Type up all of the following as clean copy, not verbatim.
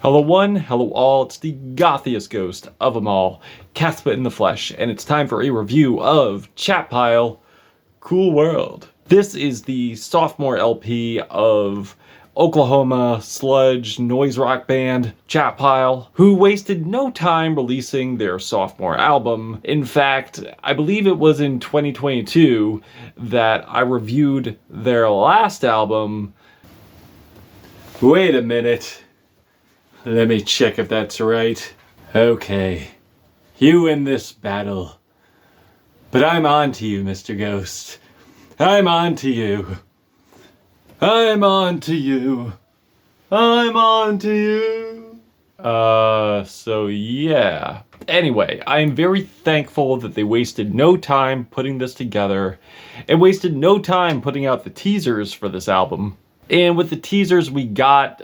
Hello one, hello all, it's the gothiest ghost of them all, Casper in the flesh, and it's time for a review of Chat Pile, Cool World. This is the sophomore LP of Oklahoma sludge noise rock band Chat Pile, who wasted no time releasing their sophomore album. In fact, I believe it was in 2022 that I reviewed their last album. Wait a minute. Let me check if that's right. Okay. You win this battle. But I'm on to you, Mr. Ghost. I'm on to you. I'm on to you. I'm on to you. So yeah. Anyway, I am very thankful that they wasted no time putting this together and wasted no time putting out the teasers for this album. And with the teasers we got,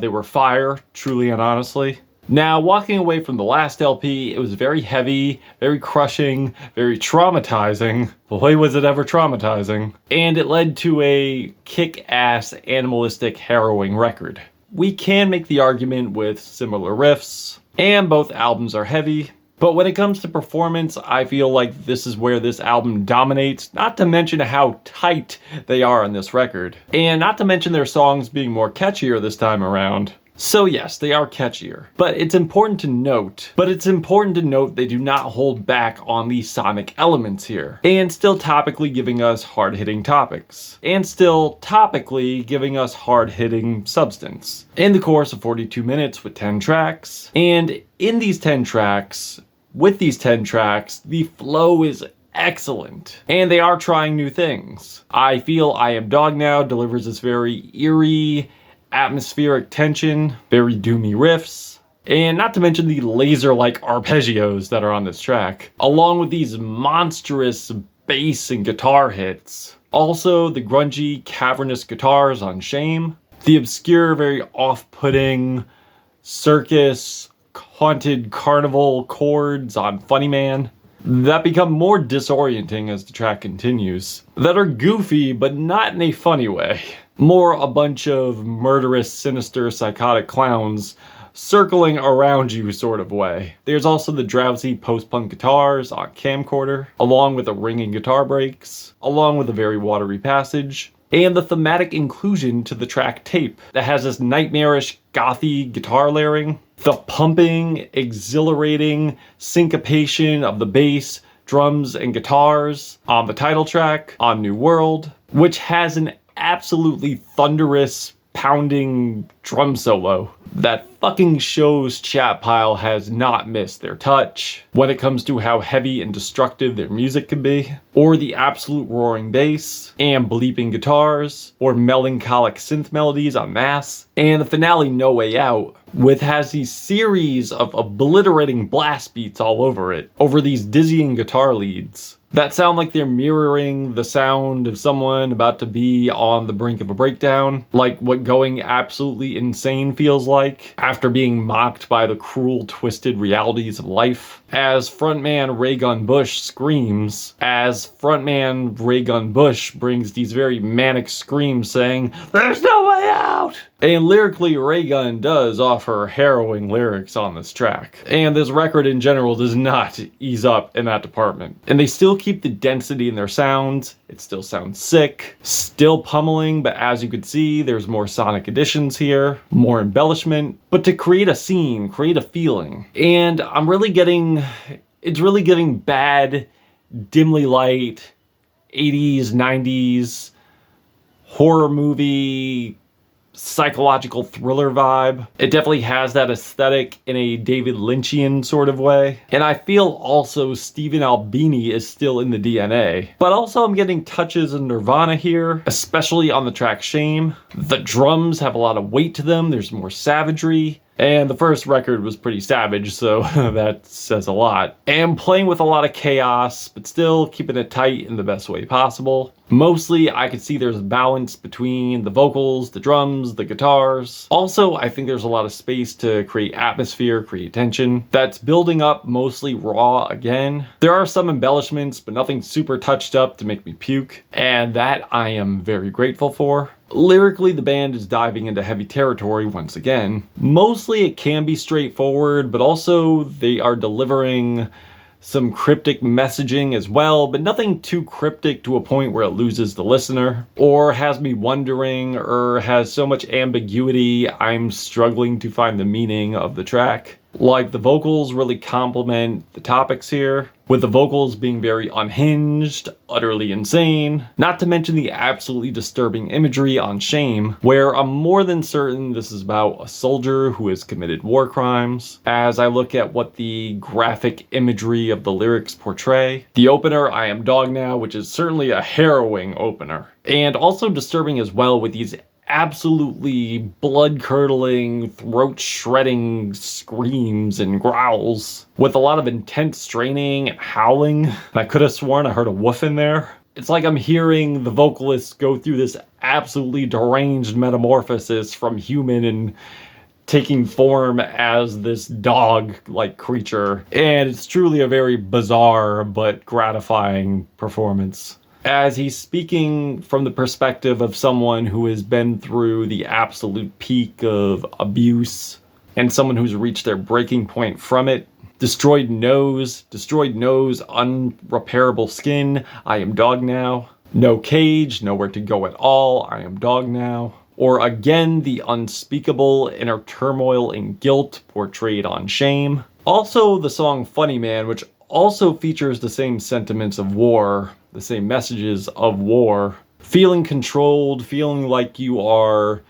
they were fire, truly and honestly. Now, walking away from the last LP, it was very heavy, very crushing, very traumatizing. Boy, was it ever traumatizing. And it led to a kick-ass, animalistic, harrowing record. We can make the argument with similar riffs, and both albums are heavy. But when it comes to performance, I feel like this is where this album dominates, not to mention how tight they are on this record. And not to mention their songs being more catchier this time around. So yes, they are catchier. But it's important to note they do not hold back on the sonic elements here. And still topically giving us hard-hitting topics. And still topically giving us hard-hitting substance. In the course of 42 minutes with 10 tracks. And in these 10 tracks, with these 10 tracks, the flow is excellent. And they are trying new things. I feel I Am Dog Now delivers this very eerie, atmospheric tension, very doomy riffs, and not to mention the laser-like arpeggios that are on this track, along with these monstrous bass and guitar hits. Also, the grungy, cavernous guitars on Shame, the obscure, very off-putting circus, haunted carnival chords on Funny Man, that become more disorienting as the track continues, that are goofy but not in a funny way. More a bunch of murderous, sinister, psychotic clowns circling around you sort of way. There's also the drowsy post-punk guitars on Camcorder, along with the ringing guitar breaks, along with a very watery passage, and the thematic inclusion to the track Tape that has this nightmarish, gothy guitar layering, the pumping, exhilarating syncopation of the bass, drums, and guitars on the title track on New World, which has an absolutely thunderous, pounding drum solo that fucking shows Chat Pile has not missed their touch when it comes to how heavy and destructive their music can be, or the absolute roaring bass and bleeping guitars, or melancholic synth melodies on Masc, and the finale No Way Out, which has these series of obliterating blast beats all over it, over these dizzying guitar leads that sound like they're mirroring the sound of someone about to be on the brink of a breakdown, like what going absolutely insane feels like after being mocked by the cruel, twisted realities of life. As frontman Ray Gun Bush screams, as frontman Ray Gun Bush brings these very manic screams saying, "There's no way out!" And lyrically, Ray Gun does offer harrowing lyrics on this track. And this record in general does not ease up in that department. And they still keep the density in their sounds. It still sounds sick, still pummeling, but as you could see, there's more sonic additions here, more embellishment, but to create a scene, create a feeling. And it's really getting bad, dimly light, 80s, 90s, horror movie, psychological thriller vibe. It definitely has that aesthetic in a David Lynchian sort of way. And I feel also Stephen Albini is still in the DNA. But also I'm getting touches of Nirvana here, especially on the track Shame. The drums have a lot of weight to them, there's more savagery. And the first record was pretty savage, so that says a lot. And playing with a lot of chaos, but still keeping it tight in the best way possible. Mostly, I could see there's a balance between the vocals, the drums, the guitars. Also, I think there's a lot of space to create atmosphere, create tension. That's building up mostly raw again. There are some embellishments, but nothing super touched up to make me puke. And that I am very grateful for. Lyrically, the band is diving into heavy territory once again. Mostly it can be straightforward, but also they are delivering some cryptic messaging as well, but nothing too cryptic to a point where it loses the listener, or has me wondering, or has so much ambiguity I'm struggling to find the meaning of the track. Like, the vocals really complement the topics here, with the vocals being very unhinged, utterly insane, not to mention the absolutely disturbing imagery on Shame, where I'm more than certain this is about a soldier who has committed war crimes. As I look at what the graphic imagery of the lyrics portray, the opener, I Am Dog Now, which is certainly a harrowing opener, and also disturbing as well with these absolutely blood-curdling, throat-shredding screams and growls, with a lot of intense straining and howling. I could have sworn I heard a woof in there. It's like I'm hearing the vocalists go through this absolutely deranged metamorphosis from human and taking form as this dog-like creature, and it's truly a very bizarre but gratifying performance. As he's speaking from the perspective of someone who has been through the absolute peak of abuse, and someone who's reached their breaking point from it. Destroyed nose, unrepairable skin, I am dog now. No cage, nowhere to go at all, I am dog now. Or again, the unspeakable inner turmoil and guilt portrayed on Shame. Also, the song Funny Man, which also features the same sentiments of war, the same messages of war. Feeling controlled, feeling like you are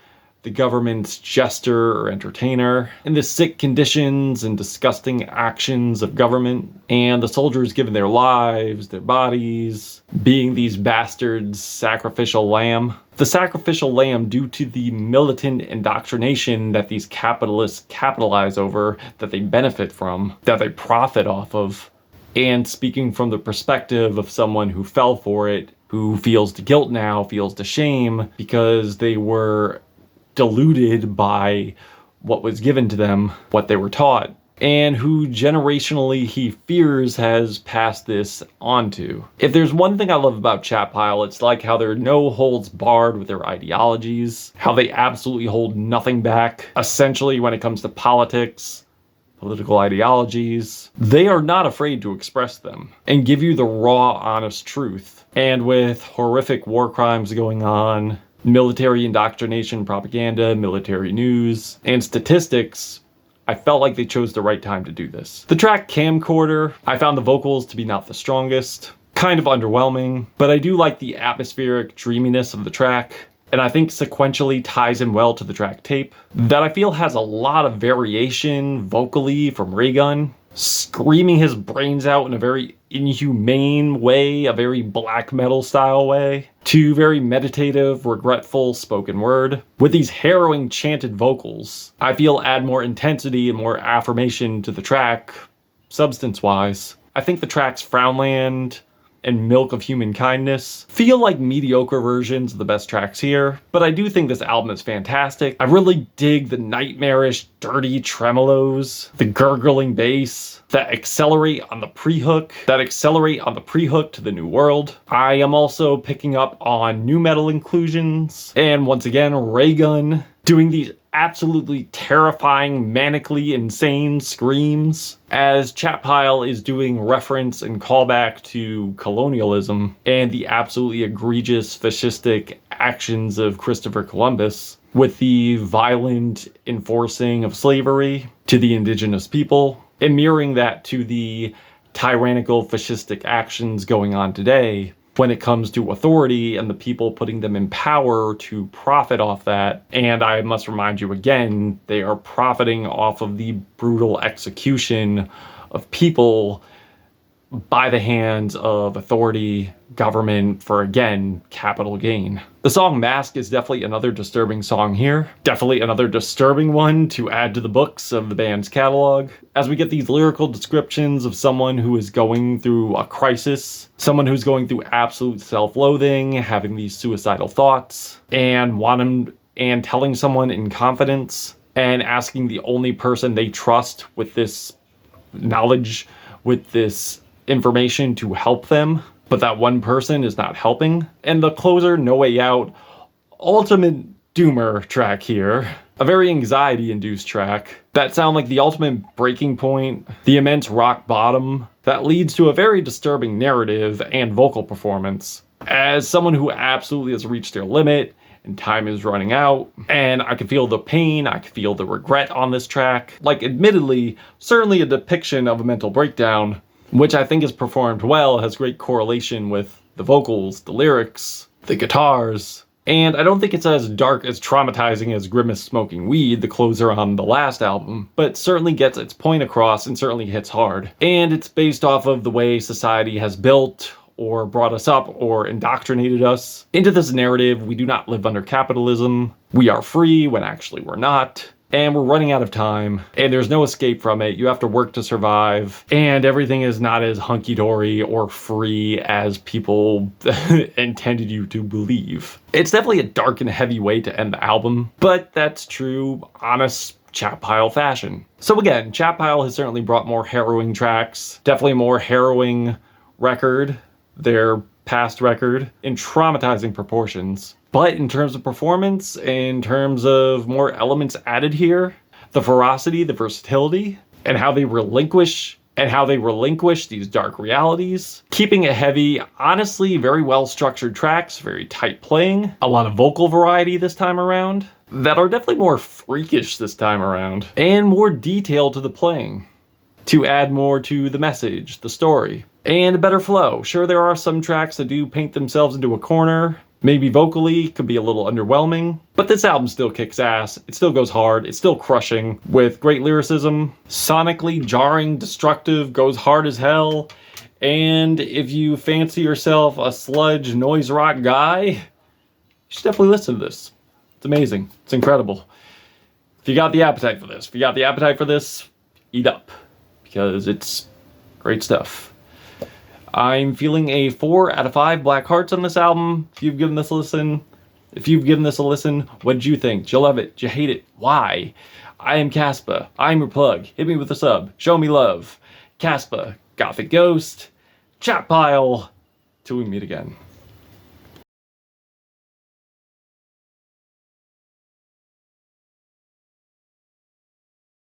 the government's jester or entertainer, in the sick conditions and disgusting actions of government, and the soldiers giving their lives, their bodies, being these bastards' sacrificial lamb. The sacrificial lamb due to the militant indoctrination that these capitalists capitalize over, that they benefit from, that they profit off of. And speaking from the perspective of someone who fell for it, who feels the guilt now, feels the shame, because they were deluded by what was given to them, what they were taught, and who generationally he fears has passed this on to. If there's one thing I love about Chat Pile, it's like how they're no holds barred with their ideologies, how they absolutely hold nothing back, essentially when it comes to politics, political ideologies. They are not afraid to express them and give you the raw, honest truth. And with horrific war crimes going on, military indoctrination, propaganda, military news, and statistics, I felt like they chose the right time to do this. The track Camcorder, I found the vocals to be not the strongest, kind of underwhelming, but I do like the atmospheric dreaminess of the track, and I think sequentially ties in well to the track Tape, that I feel has a lot of variation vocally from Raygun, screaming his brains out in a very inhumane way, a very black metal style way, to very meditative, regretful spoken word, with these harrowing chanted vocals. I feel add more intensity and more affirmation to the track, substance-wise. I think the tracks Frownland and Milk of Human Kindness feel like mediocre versions of the best tracks here, but I do think this album is fantastic. I really dig the nightmarish, dirty tremolos, the gurgling bass that accelerate on the pre-hook, to the New World. I am also picking up on Numetal inclusions, and once again, Raygun doing these absolutely terrifying, manically insane screams, as Chat Pile is doing reference and callback to colonialism and the absolutely egregious fascistic actions of Christopher Columbus, with the violent enforcing of slavery to the indigenous people, and mirroring that to the tyrannical fascistic actions going on today when it comes to authority and the people putting them in power to profit off that. And I must remind you again, they are profiting off of the brutal execution of people by the hands of authority, government, for again, capital gain. The song Masc is definitely another disturbing song here. Definitely another disturbing one to add to the books of the band's catalog, as we get these lyrical descriptions of someone who is going through a crisis, someone who's going through absolute self-loathing, having these suicidal thoughts, and telling someone in confidence, and asking the only person they trust with this knowledge, with this information to help them, but that one person is not helping. And the closer, No Way Out, ultimate doomer track here. A very anxiety-induced track that sound like the ultimate breaking point, the immense rock bottom that leads to a very disturbing narrative and vocal performance. As someone who absolutely has reached their limit and time is running out, and I can feel the pain, I can feel the regret on this track. Like, admittedly, certainly a depiction of a mental breakdown, which I think is performed well, has great correlation with the vocals, the lyrics, the guitars. And I don't think it's as dark as traumatizing as Grimace Smoking Weed, the closer on the last album, but certainly gets its point across and certainly hits hard. And it's based off of the way society has built or brought us up or indoctrinated us into this narrative. We do not live under capitalism. We are free when actually we're not. And we're running out of time, and there's no escape from it. You have to work to survive, and everything is not as hunky-dory or free as people intended you to believe. It's definitely a dark and heavy way to end the album, but that's true, honest Chat Pile fashion. So again, Chat Pile has certainly brought more harrowing tracks, definitely a more harrowing record, their past record, in traumatizing proportions. But in terms of performance, in terms of more elements added here, the ferocity, the versatility, and how they relinquish these dark realities, keeping it heavy, honestly very well structured tracks, very tight playing, a lot of vocal variety this time around, that are definitely more freakish this time around, and more detail to the playing, to add more to the message, the story, and a better flow. Sure, there are some tracks that do paint themselves into a corner, maybe vocally, could be a little underwhelming, but this album still kicks ass, it still goes hard, it's still crushing, with great lyricism, sonically jarring, destructive, goes hard as hell, and if you fancy yourself a sludge noise rock guy, you should definitely listen to this. It's amazing, it's incredible. If you got the appetite for this, eat up, because it's great stuff. I'm feeling a 4 out of 5 black hearts on this album. If you've given this a listen, what did you think? Did you love it? Did you hate it? Why? I am Caspa. I'm your plug. Hit me with a sub. Show me love. Caspa, Gothic Ghost, Chat Pile. Till we meet again.